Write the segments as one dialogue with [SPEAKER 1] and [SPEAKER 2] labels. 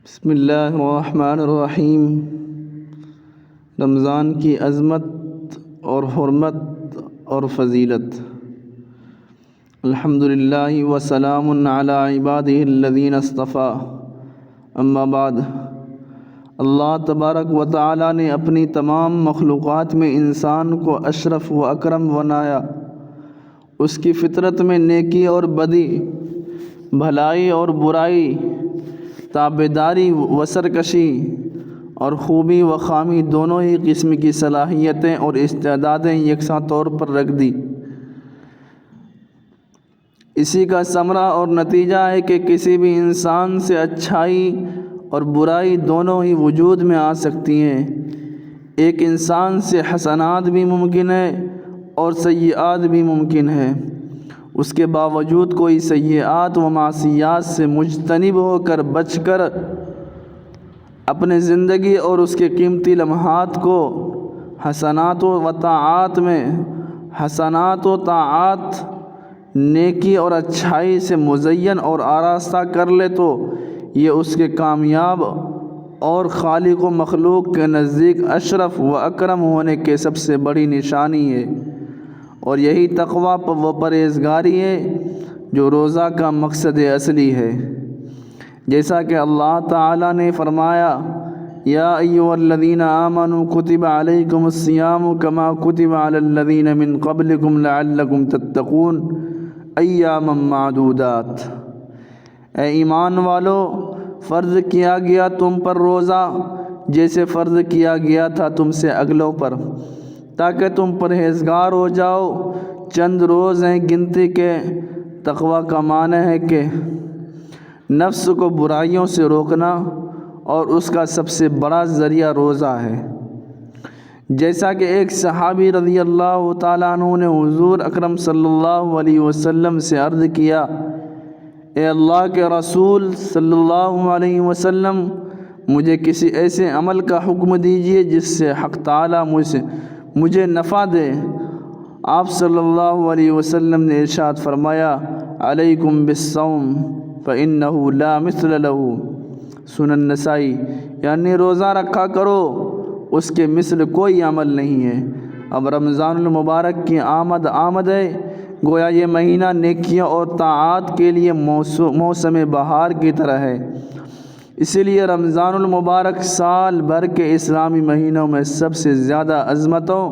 [SPEAKER 1] بسم اللہ الرحمن الرحیم۔ رمضان کی عظمت اور حرمت اور فضیلت۔ الحمدللہ وسلام علی عبادہ الذین اصطفیٰ، اما بعد۔ اللہ تبارک و تعالی نے اپنی تمام مخلوقات میں انسان کو اشرف و اکرم بنایا۔ اس کی فطرت میں نیکی اور بدی، بھلائی اور برائی، تابعداری و سرکشی اور خوبی و خامی دونوں ہی قسم کی صلاحیتیں اور استعدادیں یکساں طور پر رکھ دی۔ اسی کا ثمرہ اور نتیجہ ہے کہ کسی بھی انسان سے اچھائی اور برائی دونوں ہی وجود میں آ سکتی ہیں۔ ایک انسان سے حسنات بھی ممکن ہے اور سیئات بھی ممکن ہے۔ اس کے باوجود کوئی سیئات و معصیات سے مجتنب ہو کر بچ کر اپنے زندگی اور اس کے قیمتی لمحات کو حسنات و طاعات، نیکی اور اچھائی سے مزین اور آراستہ کر لے تو یہ اس کے کامیاب اور خالق و مخلوق کے نزدیک اشرف و اکرم ہونے کے سب سے بڑی نشانی ہے، اور یہی تقویٰ و پرہیزگاری ہے جو روزہ کا مقصد اصلی ہے۔ جیسا کہ اللہ تعالیٰ نے فرمایا، یا ایھا الذین آمنوا کتب علیکم الصیام کما کتب علی الذین من قبلکم لعلکم تتقون ایاما معدودات۔ اے ایمان والو، فرض کیا گیا تم پر روزہ جیسے فرض کیا گیا تھا تم سے اگلوں پر، تاکہ تم پرہیزگار ہو جاؤ۔ چند روز ہیں گنتی کے۔ تقویٰ کا معنی ہے کہ نفس کو برائیوں سے روکنا، اور اس کا سب سے بڑا ذریعہ روزہ ہے۔ جیسا کہ ایک صحابی رضی اللہ تعالیٰ عنہ نے حضور اکرم صلی اللہ علیہ وسلم سے عرض کیا، اے اللہ کے رسول صلی اللہ علیہ وسلم، مجھے کسی ایسے عمل کا حکم دیجیے جس سے حق تعالیٰ مجھے نفع دے۔ آپ صلی اللہ علیہ وسلم نے ارشاد فرمایا، علیکم بالصوم فإنہ لا مثل لہ۔ سنن نسائی، یعنی روزہ رکھا کرو، اس کے مثل کوئی عمل نہیں ہے۔ اب رمضان المبارک کی آمد ہے، گویا یہ مہینہ نیکیوں اور طاعات کے لیے موسم بہار کی طرح ہے۔ اسی لیے رمضان المبارک سال بھر کے اسلامی مہینوں میں سب سے زیادہ عظمتوں،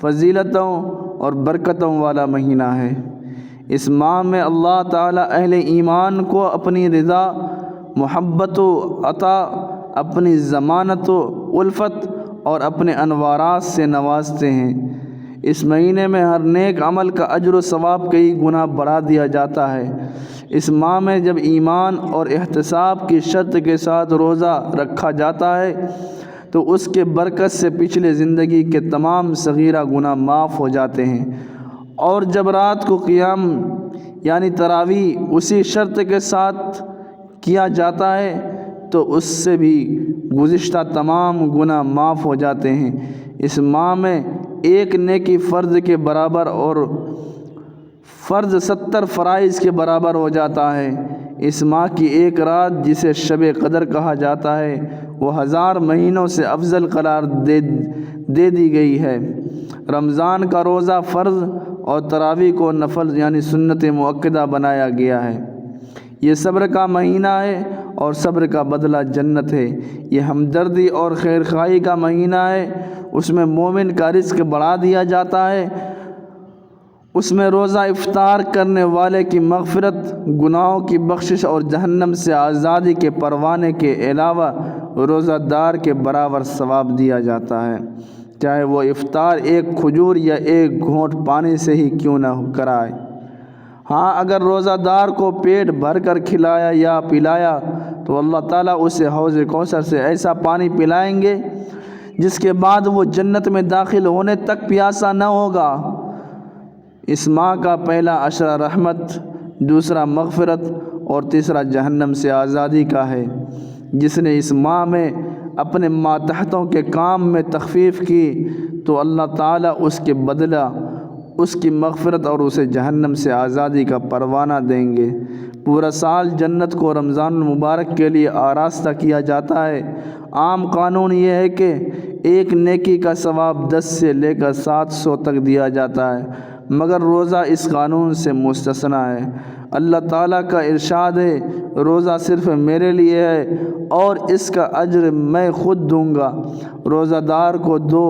[SPEAKER 1] فضیلتوں اور برکتوں والا مہینہ ہے۔ اس ماہ میں اللہ تعالیٰ اہل ایمان کو اپنی رضا، محبت و عطا، اپنی ضمانت و الفت اور اپنے انوارات سے نوازتے ہیں۔ اس مہینے میں ہر نیک عمل کا اجر و ثواب کئی گنا بڑھا دیا جاتا ہے۔ اس ماہ میں جب ایمان اور احتساب کی شرط کے ساتھ روزہ رکھا جاتا ہے تو اس کے برکت سے پچھلے زندگی کے تمام صغیرہ گناہ معاف ہو جاتے ہیں، اور جب رات کو قیام یعنی تراویح اسی شرط کے ساتھ کیا جاتا ہے تو اس سے بھی گزشتہ تمام گناہ معاف ہو جاتے ہیں۔ اس ماہ میں ایک نیکی فرض کے برابر اور فرض 70 فرائض کے برابر ہو جاتا ہے۔ اس ماہ کی ایک رات جسے شب قدر کہا جاتا ہے وہ 1000 مہینوں سے افضل قرار دے دی گئی ہے۔ رمضان کا روزہ فرض اور تراویح کو نفل یعنی سنت مؤکدہ بنایا گیا ہے۔ یہ صبر کا مہینہ ہے اور صبر کا بدلہ جنت ہے۔ یہ ہمدردی اور خیرخواہی کا مہینہ ہے۔ اس میں مومن کا رزق بڑھا دیا جاتا ہے۔ اس میں روزہ افطار کرنے والے کی مغفرت، گناہوں کی بخشش اور جہنم سے آزادی کے پروانے کے علاوہ روزہ دار کے برابر ثواب دیا جاتا ہے، چاہے وہ افطار ایک کھجور یا ایک گھونٹ پانی سے ہی کیوں نہ کرائے۔ ہاں، اگر روزہ دار کو پیٹ بھر کر کھلایا یا پلایا تو اللہ تعالیٰ اسے حوض کوثر سے ایسا پانی پلائیں گے جس کے بعد وہ جنت میں داخل ہونے تک پیاسا نہ ہوگا۔ اس ماہ کا پہلا عشرہ رحمت، دوسرا مغفرت اور تیسرا جہنم سے آزادی کا ہے۔ جس نے اس ماہ میں اپنے ماتحتوں کے کام میں تخفیف کی تو اللہ تعالیٰ اس کے بدلہ اس کی مغفرت اور اسے جہنم سے آزادی کا پروانہ دیں گے۔ پورا سال جنت کو رمضان المبارک کے لیے آراستہ کیا جاتا ہے۔ عام قانون یہ ہے کہ ایک نیکی کا ثواب 10 سے لے کر 700 تک دیا جاتا ہے، مگر روزہ اس قانون سے مستثنیٰ ہے۔ اللہ تعالیٰ کا ارشاد ہے، روزہ صرف میرے لیے ہے اور اس کا اجر میں خود دوں گا۔ روزہ دار کو 2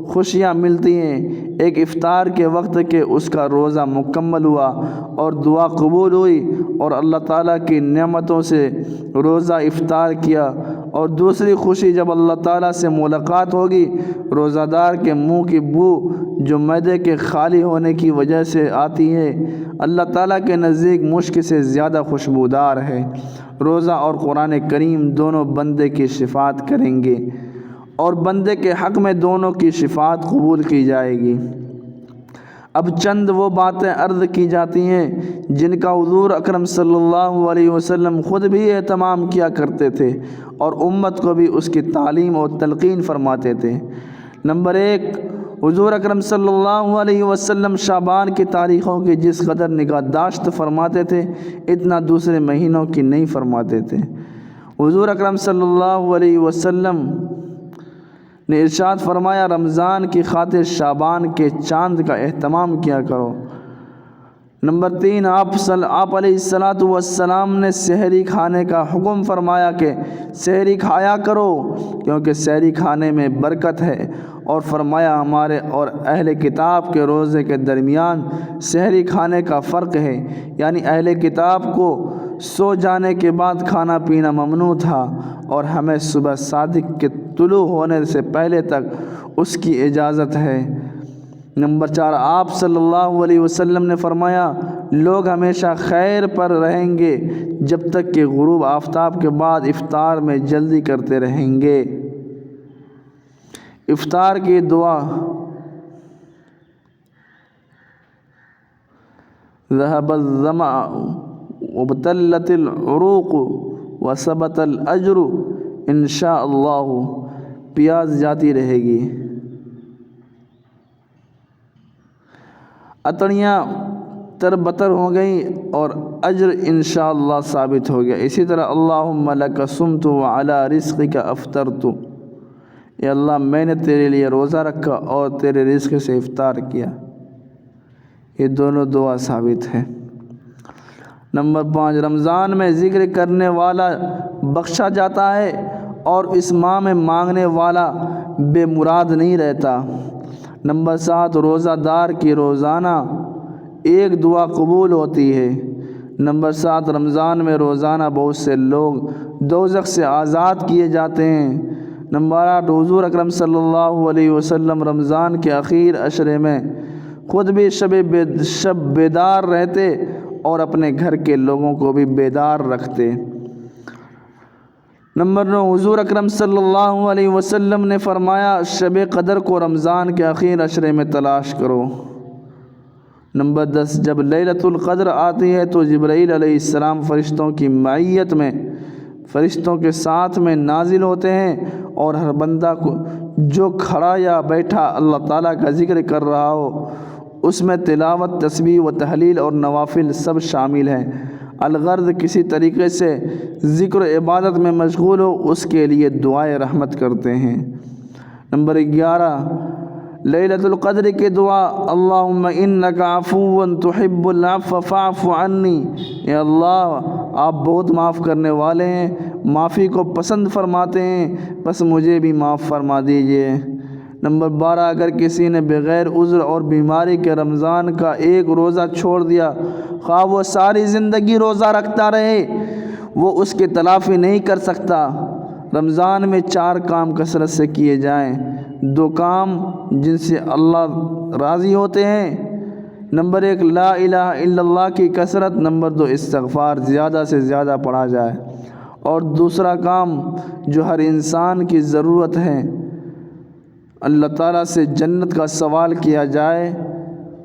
[SPEAKER 1] خوشیاں ملتی ہیں، ایک افطار کے وقت کہ اس کا روزہ مکمل ہوا اور دعا قبول ہوئی اور اللہ تعالیٰ کی نعمتوں سے روزہ افطار کیا، اور دوسری خوشی جب اللہ تعالیٰ سے ملاقات ہوگی۔ روزہ دار کے منہ کی بو جو معدے کے خالی ہونے کی وجہ سے آتی ہے، اللہ تعالیٰ کے نزدیک مشک سے زیادہ خوشبودار ہے۔ روزہ اور قرآن کریم دونوں بندے کی شفاعت کریں گے اور بندے کے حق میں دونوں کی شفاعت قبول کی جائے گی۔ اب چند وہ باتیں عرض کی جاتی ہیں جن کا حضور اکرم صلی اللہ علیہ وسلم خود بھی اہتمام کیا کرتے تھے اور امت کو بھی اس کی تعلیم اور تلقین فرماتے تھے۔ نمبر 1، حضور اکرم صلی اللہ علیہ وسلم شعبان کی تاریخوں کی جس قدر نگہداشت فرماتے تھے اتنا دوسرے مہینوں کی نہیں فرماتے تھے۔ حضور اکرم صلی اللہ علیہ وسلم نے ارشاد فرمایا، رمضان کی خاطر شعبان کے چاند کا اہتمام کیا کرو۔ نمبر 3، آپ علیہ السلام نے سحری کھانے کا حکم فرمایا کہ سحری کھایا کرو کیونکہ سحری کھانے میں برکت ہے، اور فرمایا ہمارے اور اہل کتاب کے روزے کے درمیان سحری کھانے کا فرق ہے، یعنی اہل کتاب کو سو جانے کے بعد کھانا پینا ممنوع تھا اور ہمیں صبح صادق کے طلوع ہونے سے پہلے تک اس کی اجازت ہے۔ نمبر 4، آپ صلی اللہ علیہ وسلم نے فرمایا، لوگ ہمیشہ خیر پر رہیں گے جب تک کہ غروب آفتاب کے بعد افطار میں جلدی کرتے رہیں گے۔ افطار کی دعا، ذهب الظمأ وابتلت العروق وثبت الاجر انشاء اللہ، پیاس جاتی رہے گی، اتڑیاں تربتر ہو گئیں اور اجر انشاءاللہ ثابت ہو گیا۔ اسی طرح اللہم لک صمت وعلی رزقک افطرت، اے اللہ میں نے تیرے لیے روزہ رکھا اور تیرے رزق سے افطار کیا، یہ دونوں دعا ثابت ہے۔ نمبر 5، رمضان میں ذکر کرنے والا بخشا جاتا ہے اور اس ماہ میں مانگنے والا بے مراد نہیں رہتا۔ نمبر 7، روزہ دار کی روزانہ ایک دعا قبول ہوتی ہے۔ نمبر 7، رمضان میں روزانہ بہت سے لوگ دوزخ سے آزاد کیے جاتے ہیں۔ نمبر 8، حضور اکرم صلی اللہ علیہ وسلم رمضان کے آخر عشرے میں خود بھی شب بیدار رہتے اور اپنے گھر کے لوگوں کو بھی بیدار رکھتے۔ نمبر 9، حضور اکرم صلی اللہ علیہ وسلم نے فرمایا، شب قدر کو رمضان کے آخر عشرے میں تلاش کرو۔ نمبر 10، جب لیلۃ القدر آتی ہے تو جبرائیل علیہ السلام فرشتوں کی معیت میں فرشتوں کے ساتھ میں نازل ہوتے ہیں اور ہر بندہ کو جو کھڑا یا بیٹھا اللہ تعالیٰ کا ذکر کر رہا ہو اس میں تلاوت، تسبیح و تحلیل اور نوافل سب شامل ہیں۔ الغرض کسی طریقے سے ذکر و عبادت میں مشغول ہو اس کے لیے دعائے رحمت کرتے ہیں۔ نمبر 11، لیلۃ القدر کی دعا، اللہم انک عفو تحب العفو فاعف عنی، اے اللہ آپ بہت معاف کرنے والے ہیں، معافی کو پسند فرماتے ہیں، بس مجھے بھی معاف فرما دیجئے۔ نمبر 12، اگر کسی نے بغیر عذر اور بیماری کے رمضان کا ایک روزہ چھوڑ دیا، خواہ وہ ساری زندگی روزہ رکھتا رہے، وہ اس کی تلافی نہیں کر سکتا۔ رمضان میں 4 کام کثرت سے کیے جائیں، 2 کام جن سے اللہ راضی ہوتے ہیں۔ نمبر 1، لا الہ الا اللہ کی کثرت۔ نمبر 2، استغفار زیادہ سے زیادہ پڑھا جائے۔ اور دوسرا کام جو ہر انسان کی ضرورت ہے، اللہ تعالیٰ سے جنت کا سوال کیا جائے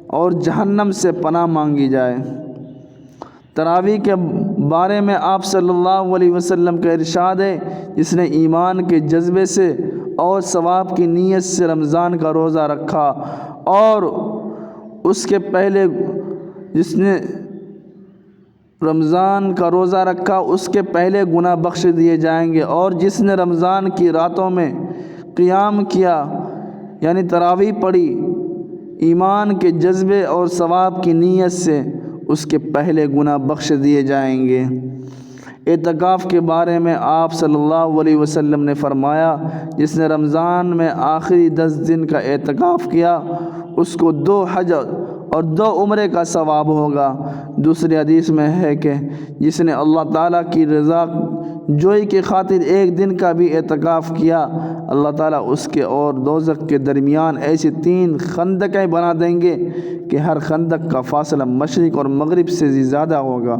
[SPEAKER 1] اور جہنم سے پناہ مانگی جائے۔ تراویح کے بارے میں آپ صلی اللہ علیہ وسلم کا ارشاد ہے، جس نے ایمان کے جذبے سے اور ثواب کی نیت سے رمضان کا روزہ رکھا اور اس کے پہلے جس نے رمضان کا روزہ رکھا اس کے پہلے گناہ بخش دیے جائیں گے، اور جس نے رمضان کی راتوں میں قیام کیا یعنی تراویح پڑھی ایمان کے جذبے اور ثواب کی نیت سے، اس کے پہلے گناہ بخش دیے جائیں گے۔ اعتکاف کے بارے میں آپ صلی اللہ علیہ وسلم نے فرمایا، جس نے رمضان میں آخری 10 دن کا اعتکاف کیا اس کو 2 حج اور 2 عمرے کا ثواب ہوگا۔ دوسری حدیث میں ہے کہ جس نے اللہ تعالیٰ کی رضا جوئی کی خاطر 1 دن کا بھی اعتکاف کیا، اللہ تعالیٰ اس کے اور دوزخ کے درمیان ایسی 3 خندقیں بنا دیں گے کہ ہر خندق کا فاصلہ مشرق اور مغرب سے زیادہ ہوگا۔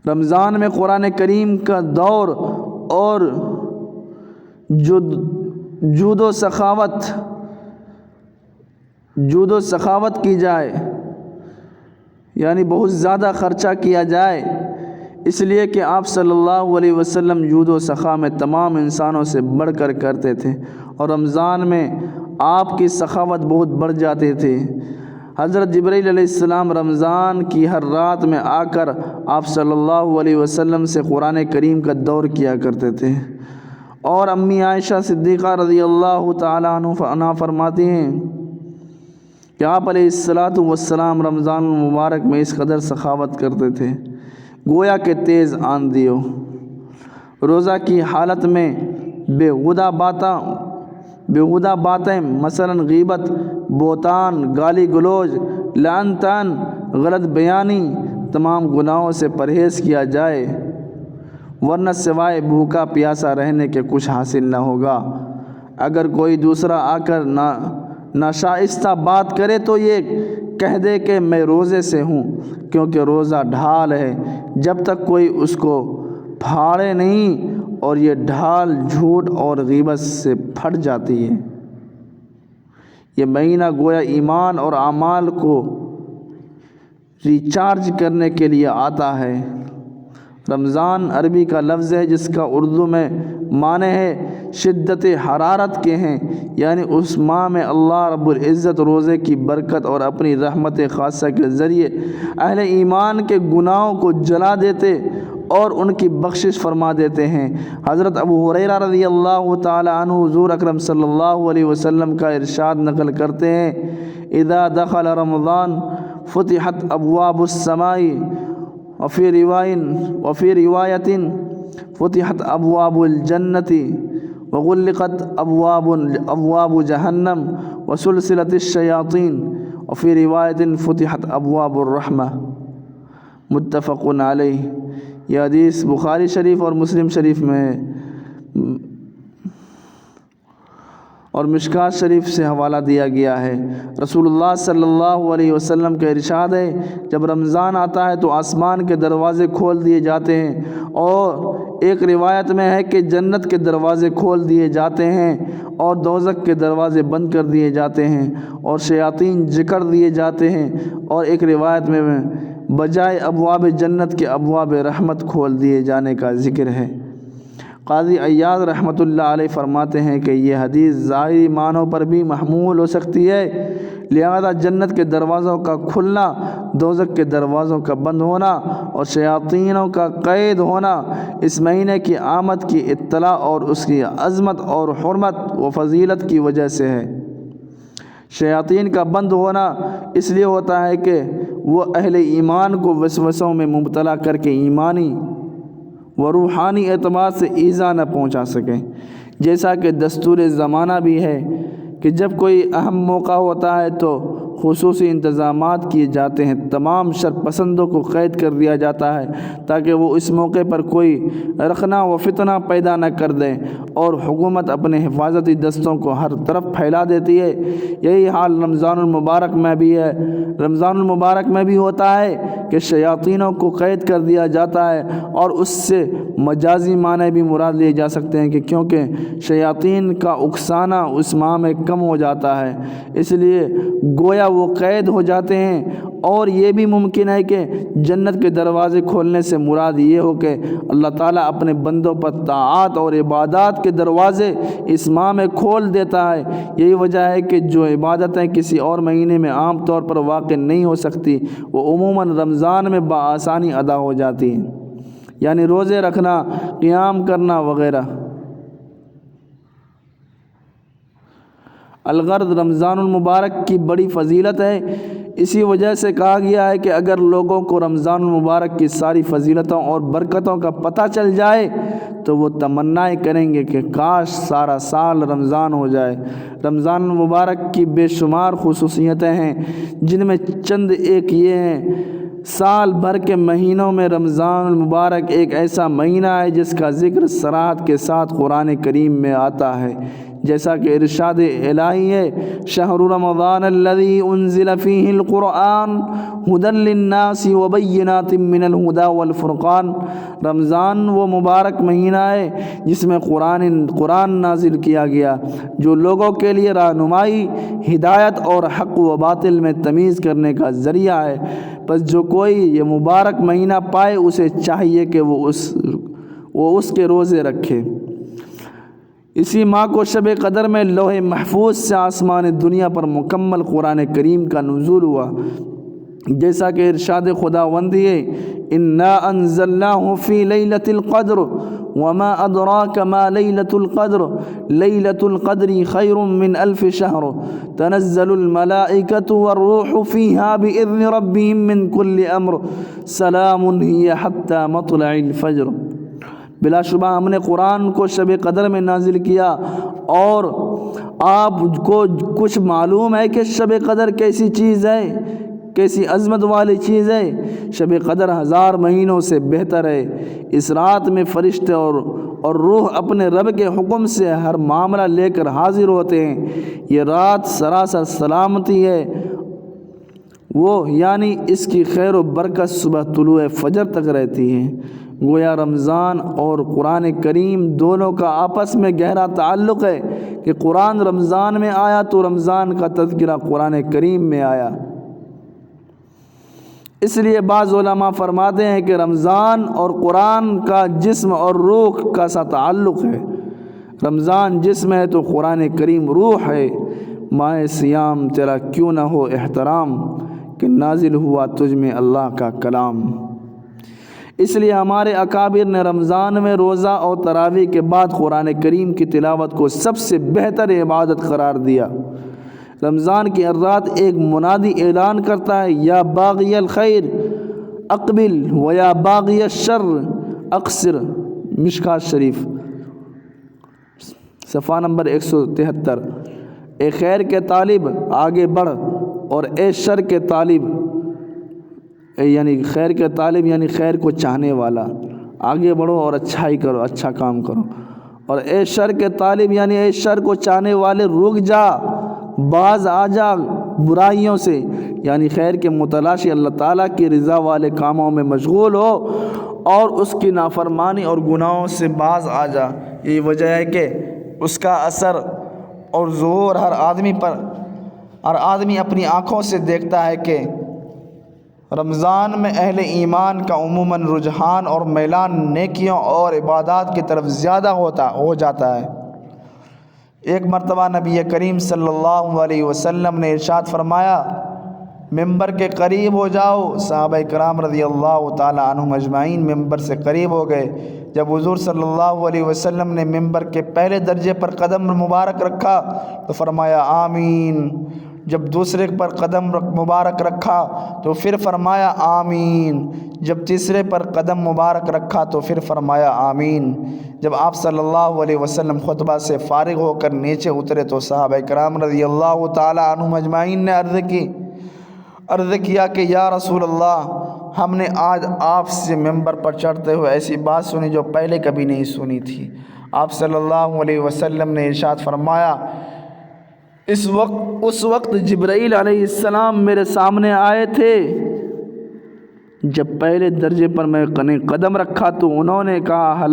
[SPEAKER 1] رمضان میں قرآن کریم کا دور اور جود و سخاوت کی جائے، یعنی بہت زیادہ خرچہ کیا جائے، اس لیے کہ آپ صلی اللہ علیہ وسلم جود و سخا میں تمام انسانوں سے بڑھ کر کرتے تھے، اور رمضان میں آپ کی سخاوت بہت بڑھ جاتی تھی۔ حضرت جبرائیل علیہ السلام رمضان کی ہر رات میں آ کر آپ صلی اللہ علیہ وسلم سے قرآن کریم کا دور کیا کرتے تھے، اور امی عائشہ صدیقہ رضی اللہ تعالیٰ عنہ فرماتی ہیں کہ آپ علیہ السلام رمضان المبارک میں اس قدر سخاوت کرتے تھے گویا کہ تیز آندھی ہو۔ روزہ کی حالت میں بےہودہ باتیں مثلا غیبت، بہتان، گالی گلوچ، لعن طعن، غلط بیانی، تمام گناہوں سے پرہیز کیا جائے، ورنہ سوائے بھوکا پیاسا رہنے کے کچھ حاصل نہ ہوگا۔ اگر کوئی دوسرا آ کر ناشائستہ بات کرے تو یہ کہہ دے کہ میں روزے سے ہوں، کیونکہ روزہ ڈھال ہے جب تک کوئی اس کو پھاڑے نہیں، اور یہ ڈھال جھوٹ اور غیبت سے پھٹ جاتی ہے۔ یہ مہینہ گویا ایمان اور اعمال کو ریچارج کرنے کے لیے آتا ہے۔ رمضان عربی کا لفظ ہے جس کا اردو میں معنی ہے شدت حرارت کے ہیں، یعنی اس ماہ میں اللہ رب العزت روزے کی برکت اور اپنی رحمت خاصہ کے ذریعے اہل ایمان کے گناہوں کو جلا دیتے اور ان کی بخشش فرما دیتے ہیں۔ حضرت ابو ہریرہ رضی اللہ تعالی عنہ حضور اکرم صلی اللہ علیہ وسلم کا ارشاد نقل کرتے ہیں، اذا دخل رمضان فتحت ابواب السماء وفی روایت فتحت ابواب الجنت وغلقت ابواب جہنم وسلسلت الشیاطین وفی روایت فتحت ابواب الرحمہ، متفق علیہ۔ یہ حدیث بخاری شریف اور مسلم شریف میں ہے اور مشکات شریف سے حوالہ دیا گیا ہے۔ رسول اللہ صلی اللہ علیہ وسلم کا ارشاد ہے، جب رمضان آتا ہے تو آسمان کے دروازے کھول دیے جاتے ہیں، اور ایک روایت میں ہے کہ جنت کے دروازے کھول دیے جاتے ہیں اور دوزخ کے دروازے بند کر دیے جاتے ہیں اور شیاطین جکڑ دیے جاتے ہیں، اور ایک روایت میں بجائے ابواب جنت کے ابواب رحمت کھول دیے جانے کا ذکر ہے۔ قاضی عیاض رحمۃ اللہ علیہ فرماتے ہیں کہ یہ حدیث ظاہری معنوں پر بھی محمول ہو سکتی ہے، لہذا جنت کے دروازوں کا کھلنا، دوزخ کے دروازوں کا بند ہونا اور شیاطینوں کا قید ہونا اس مہینے کی آمد کی اطلاع اور اس کی عظمت اور حرمت و فضیلت کی وجہ سے ہے۔ شیاطین کا بند ہونا اس لیے ہوتا ہے کہ وہ اہل ایمان کو وسوسوں میں مبتلا کر کے ایمانی و روحانی اعتبار سے ایذا نہ پہنچا سکیں، جیسا کہ دستور زمانہ بھی ہے کہ جب کوئی اہم موقع ہوتا ہے تو خصوصی انتظامات کیے جاتے ہیں، تمام شر پسندوں کو قید کر دیا جاتا ہے تاکہ وہ اس موقع پر کوئی رخنہ و فتنہ پیدا نہ کر دیں، اور حکومت اپنے حفاظتی دستوں کو ہر طرف پھیلا دیتی ہے۔ یہی حال رمضان المبارک میں بھی ہے۔ رمضان المبارک میں بھی ہوتا ہے کہ شیاطینوں کو قید کر دیا جاتا ہے، اور اس سے مجازی معنی بھی مراد لیے جا سکتے ہیں کہ کیونکہ شیاطین کا اکسانا اس ماہ میں کم ہو جاتا ہے، اس لیے گویا وہ قید ہو جاتے ہیں اور یہ بھی ممکن ہے کہ جنت کے دروازے کھولنے سے مراد یہ ہو کہ اللہ تعالیٰ اپنے بندوں پر طاعات اور عبادات کے دروازے اس ماہ میں کھول دیتا ہے۔ یہی وجہ ہے کہ جو عبادتیں کسی اور مہینے میں عام طور پر واقع نہیں ہو سکتی وہ عموماً رمضان میں بآسانی ادا ہو جاتی ہیں، یعنی روزے رکھنا، قیام کرنا وغیرہ۔ الغرض رمضان المبارک کی بڑی فضیلت ہے، اسی وجہ سے کہا گیا ہے کہ اگر لوگوں کو رمضان المبارک کی ساری فضیلتوں اور برکتوں کا پتہ چل جائے تو وہ تمنائیں کریں گے کہ کاش سارا سال رمضان ہو جائے۔ رمضان المبارک کی بے شمار خصوصیتیں ہیں، جن میں چند ایک یہ ہیں۔ سال بھر کے مہینوں میں رمضان المبارک ایک ایسا مہینہ ہے جس کا ذکر صراحت کے ساتھ قرآن کریم میں آتا ہے، جیسا کہ ارشاد الہی ہے، شہر رمضان الذی انزل فیہ القرآن ھدی للناس وبینات من الھدی والفرقان۔ رمضان وہ مبارک مہینہ ہے جس میں قرآن نازل کیا گیا، جو لوگوں کے لیے رہنمائی، ہدایت اور حق و باطل میں تمیز کرنے کا ذریعہ ہے۔ بس جو کوئی یہ مبارک مہینہ پائے اسے چاہیے کہ وہ اس کے روزے رکھے۔ اسی ماہ کو شب قدر میں لوح محفوظ سے آسمان دنیا پر مکمل قرآن کریم کا نزول ہوا، جیسا کہ ارشاد خداوندی ہے، انا انزلناہ فی لیلۃ القدر وما ادراک ما لیلۃ القدر لیلۃ القدر خیر من الف شہر تنزل الملائکۃ والروح فیہا باذن ربہم من کل امر سلام ہی حتی مطلع الفجر۔ بلا شبہ ہم نے قرآن کو شب قدر میں نازل کیا، اور آپ کو کچھ معلوم ہے کہ شب قدر کیسی چیز ہے، کیسی عظمت والی چیز ہے۔ شب قدر 1000 مہینوں سے بہتر ہے۔ اس رات میں فرشتے اور روح اپنے رب کے حکم سے ہر معاملہ لے کر حاضر ہوتے ہیں۔ یہ رات سراسر سلامتی ہے، وہ یعنی اس کی خیر و برکت صبح طلوع فجر تک رہتی ہے۔ گویا رمضان اور قرآن کریم دونوں کا آپس میں گہرا تعلق ہے کہ قرآن رمضان میں آیا تو رمضان کا تذکرہ قرآن کریم میں آیا۔ اس لیے بعض علماء فرماتے ہیں کہ رمضان اور قرآن کا جسم اور روح کا سا تعلق ہے۔ رمضان جسم ہے تو قرآن کریم روح ہے۔ ماہ سیام تیرا کیوں نہ ہو احترام، کہ نازل ہوا تجھ میں اللہ کا کلام۔ اس لیے ہمارے اکابر نے رمضان میں روزہ اور تراویح کے بعد قرآن کریم کی تلاوت کو سب سے بہتر عبادت قرار دیا۔ رمضان کی ہر رات ایک منادی اعلان کرتا ہے، یا باغی الخیر اقبل و یا باغی الشر اقصر۔ مشکوٰۃ شریف صفحہ نمبر 173۔ اے خیر کے طالب آگے بڑھ، اور اے شر کے طالب یعنی خیر کے طالب یعنی خیر کو چاہنے والا، آگے بڑھو اور اچھائی کرو، اچھا کام کرو۔ اور اے شر کے طالب یعنی اے شر کو چاہنے والے، رک جا، باز آ جا برائیوں سے، یعنی خیر کے متلاشی اللہ تعالیٰ کی رضا والے کاموں میں مشغول ہو اور اس کی نافرمانی اور گناہوں سے باز آ جا۔ یہی وجہ ہے کہ اس کا اثر اور ظہور ہر آدمی اپنی آنکھوں سے دیکھتا ہے کہ رمضان میں اہل ایمان کا عموماً رجحان اور میلان نیکیوں اور عبادات کی طرف زیادہ ہو جاتا ہے۔ ایک مرتبہ نبی کریم صلی اللہ علیہ وسلم نے ارشاد فرمایا، ممبر کے قریب ہو جاؤ۔ صحابہ کرام رضی اللہ تعالیٰ عنہم اجمعین ممبر سے قریب ہو گئے۔ جب حضور صلی اللہ علیہ وسلم نے ممبر کے پہلے درجے پر قدم مبارک رکھا تو فرمایا آمین۔ جب دوسرے پر قدم مبارک رکھا تو پھر فرمایا آمین۔ جب تیسرے پر قدم مبارک رکھا تو پھر فرمایا آمین۔ جب آپ صلی اللہ علیہ وسلم خطبہ سے فارغ ہو کر نیچے اترے تو صحابہ کرام رضی اللہ تعالیٰ عنہم اجمعین نے عرض کیا کہ یا رسول اللہ، ہم نے آج آپ سے ممبر پر چڑھتے ہوئے ایسی بات سنی جو پہلے کبھی نہیں سنی تھی۔ آپ صلی اللہ علیہ وسلم نے ارشاد فرمایا، اس وقت جبرائیل علیہ السلام میرے سامنے آئے تھے۔ جب پہلے درجے پر میں نے قدم رکھا تو انہوں نے کہا،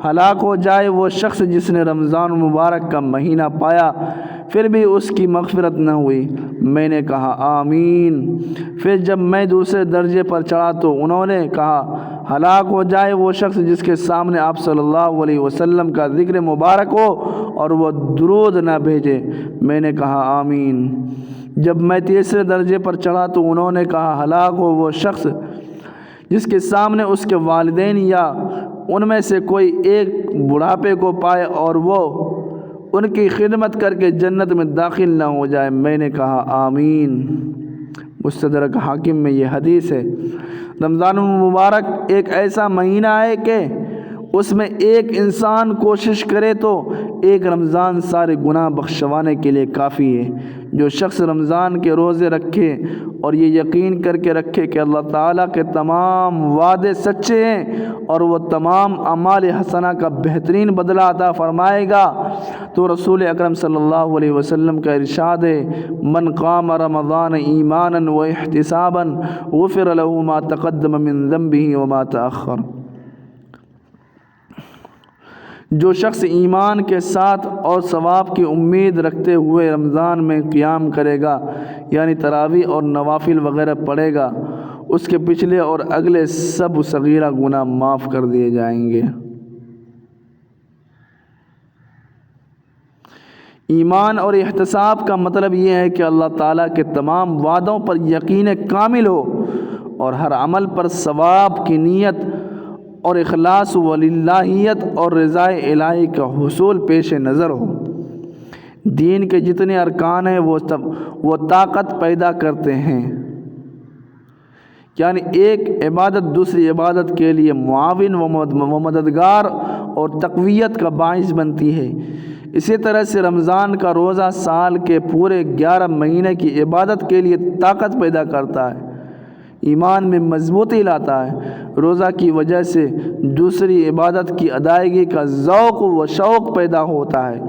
[SPEAKER 1] ہلاک ہو جائے وہ شخص جس نے رمضان المبارک کا مہینہ پایا۔ پھر بھی اس کی مغفرت نہ ہوئی۔ میں نے کہا آمین۔ پھر جب میں دوسرے درجے پر چڑھا تو انہوں نے کہا ہلاک ہو جائے وہ شخص جس کے سامنے آپ صلی اللہ علیہ وسلم کا ذکر مبارک ہو اور وہ درود نہ بھیجے۔ میں نے کہا آمین۔ جب میں تیسرے درجے پر چڑھا تو انہوں نے کہا ہلاک ہو وہ شخص جس کے سامنے اس کے والدین یا ان میں سے کوئی ایک بڑھاپے کو پائے اور وہ ان کی خدمت کر کے جنت میں داخل نہ ہو جائے۔ میں نے کہا آمین۔ مستدرک حاکم میں یہ حدیث ہے۔ رمضان المبارک ایک ایسا مہینہ ہے کہ اس میں ایک انسان کوشش کرے تو ایک رمضان سارے گناہ بخشوانے کے لیے کافی ہے۔ جو شخص رمضان کے روزے رکھے اور یہ یقین کر کے رکھے کہ اللہ تعالیٰ کے تمام وعدے سچے ہیں اور وہ تمام اعمال حسنہ کا بہترین بدلہ عطا فرمائے گا، تو رسول اکرم صلی اللہ علیہ وسلم کا ارشاد ہے من قام رمضان ایمانا و احتسابا غفر له ما تقدم من ذنبه وما تأخر۔ جو شخص ایمان کے ساتھ اور ثواب کی امید رکھتے ہوئے رمضان میں قیام کرے گا، یعنی تراویح اور نوافل وغیرہ پڑھے گا، اس کے پچھلے اور اگلے سب صغیرہ گناہ معاف کر دیے جائیں گے۔ ایمان اور احتساب کا مطلب یہ ہے کہ اللہ تعالیٰ کے تمام وعدوں پر یقین کامل ہو اور ہر عمل پر ثواب کی نیت اور اخلاص و للہیت اور رضا الہی کا حصول پیش نظر ہو۔ دین کے جتنے ارکان ہیں وہ طاقت پیدا کرتے ہیں، یعنی ایک عبادت دوسری عبادت کے لیے معاون و مددگار اور تقویت کا باعث بنتی ہے۔ اسی طرح سے رمضان کا روزہ سال کے پورے 11 مہینے کی عبادت کے لیے طاقت پیدا کرتا ہے، ایمان میں مضبوطی لاتا ہے۔ روزہ کی وجہ سے دوسری عبادت کی ادائیگی کا ذوق و شوق پیدا ہوتا ہے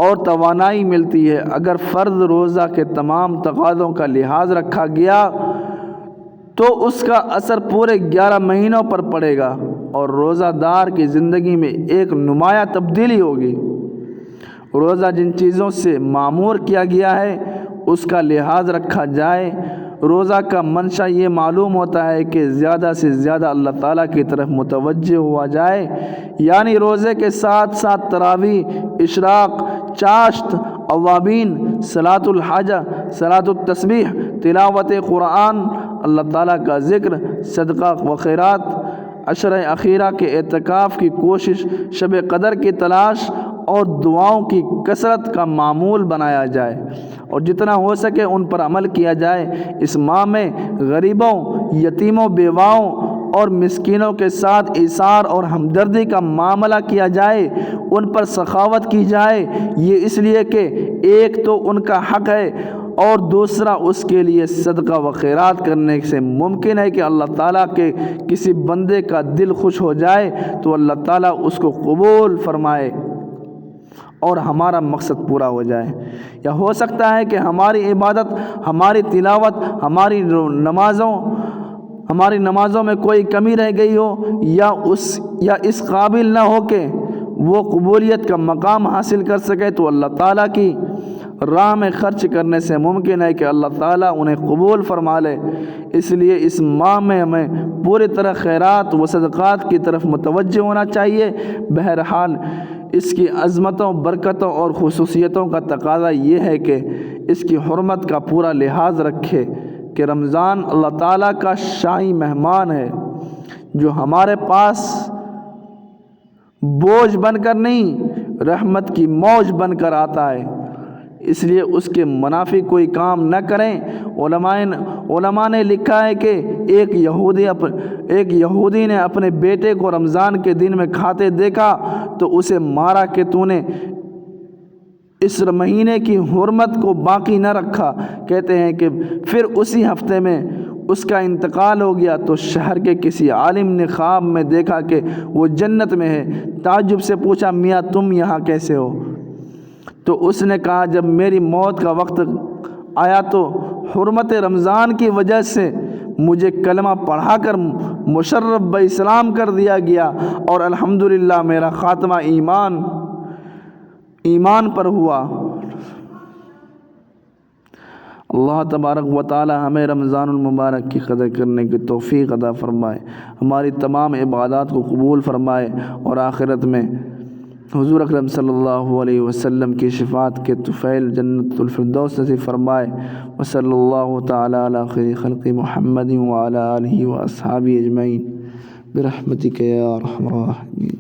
[SPEAKER 1] اور توانائی ملتی ہے۔ اگر فرض روزہ کے تمام تقاضوں کا لحاظ رکھا گیا تو اس کا اثر پورے 11 مہینوں پر پڑے گا اور روزہ دار کی زندگی میں ایک نمایاں تبدیلی ہوگی۔ روزہ جن چیزوں سے مامور کیا گیا ہے اس کا لحاظ رکھا جائے، روزہ کا منشا یہ معلوم ہوتا ہے کہ زیادہ سے زیادہ اللہ تعالیٰ کی طرف متوجہ ہوا جائے، یعنی روزے کے ساتھ ساتھ تراویح، اشراق، چاشت، اوابین، صلاۃ الحاجہ، صلاۃ التسبیح، تلاوت قرآن، اللہ تعالیٰ کا ذکر، صدقہ و خیرات، عشر اخیرہ کے اعتکاف کی کوشش، شب قدر کی تلاش اور دعاؤں کی کثرت کا معمول بنایا جائے اور جتنا ہو سکے ان پر عمل کیا جائے۔ اس ماہ میں غریبوں، یتیموں، بیواؤں اور مسکینوں کے ساتھ ایثار اور ہمدردی کا معاملہ کیا جائے، ان پر سخاوت کی جائے۔ یہ اس لیے کہ ایک تو ان کا حق ہے اور دوسرا اس کے لیے صدقہ و خیرات کرنے سے ممکن ہے کہ اللہ تعالیٰ کے کسی بندے کا دل خوش ہو جائے تو اللہ تعالیٰ اس کو قبول فرمائے اور ہمارا مقصد پورا ہو جائے۔ یا ہو سکتا ہے کہ ہماری عبادت، ہماری تلاوت، ہماری نمازوں میں کوئی کمی رہ گئی ہو یا اس قابل نہ ہو کہ وہ قبولیت کا مقام حاصل کر سکے، تو اللہ تعالیٰ کی راہ میں خرچ کرنے سے ممکن ہے کہ اللہ تعالیٰ انہیں قبول فرما لے۔ اس لیے اس ماہ میں ہمیں پوری طرح خیرات و صدقات کی طرف متوجہ ہونا چاہیے۔ بہرحال اس کی عظمتوں، برکتوں اور خصوصیتوں کا تقاضا یہ ہے کہ اس کی حرمت کا پورا لحاظ رکھے کہ رمضان اللہ تعالیٰ کا شاہی مہمان ہے جو ہمارے پاس بوجھ بن کر نہیں، رحمت کی موج بن کر آتا ہے۔ اس لیے اس کے منافی کوئی کام نہ کریں۔ علماء نے لکھا ہے کہ ایک یہودی نے اپنے بیٹے کو رمضان کے دن میں کھاتے دیکھا تو اسے مارا کہ تو نے اس مہینے کی حرمت کو باقی نہ رکھا۔ کہتے ہیں کہ پھر اسی ہفتے میں اس کا انتقال ہو گیا تو شہر کے کسی عالم نے خواب میں دیکھا کہ وہ جنت میں ہے۔ تعجب سے پوچھا میاں تم یہاں کیسے ہو؟ تو اس نے کہا جب میری موت کا وقت آیا تو حرمت رمضان کی وجہ سے مجھے کلمہ پڑھا کر مشرف باسلام کر دیا گیا اور الحمدللہ میرا خاتمہ ایمان پر ہوا۔ اللہ تبارک و تعالی ہمیں رمضان المبارک کی قدر کرنے کی توفیق عطا فرمائے، ہماری تمام عبادات کو قبول فرمائے، اور آخرت میں حضور اکرم صلی اللہ علیہ وسلم کی شفاعت کے طفیل جنت الفردوس نصیب فرمائے۔ وصلی اللہ تعالی علی خیر خلق محمد وعلی آلہ واصحابہ اجمعین برحمتک یا ارحم الراحمین۔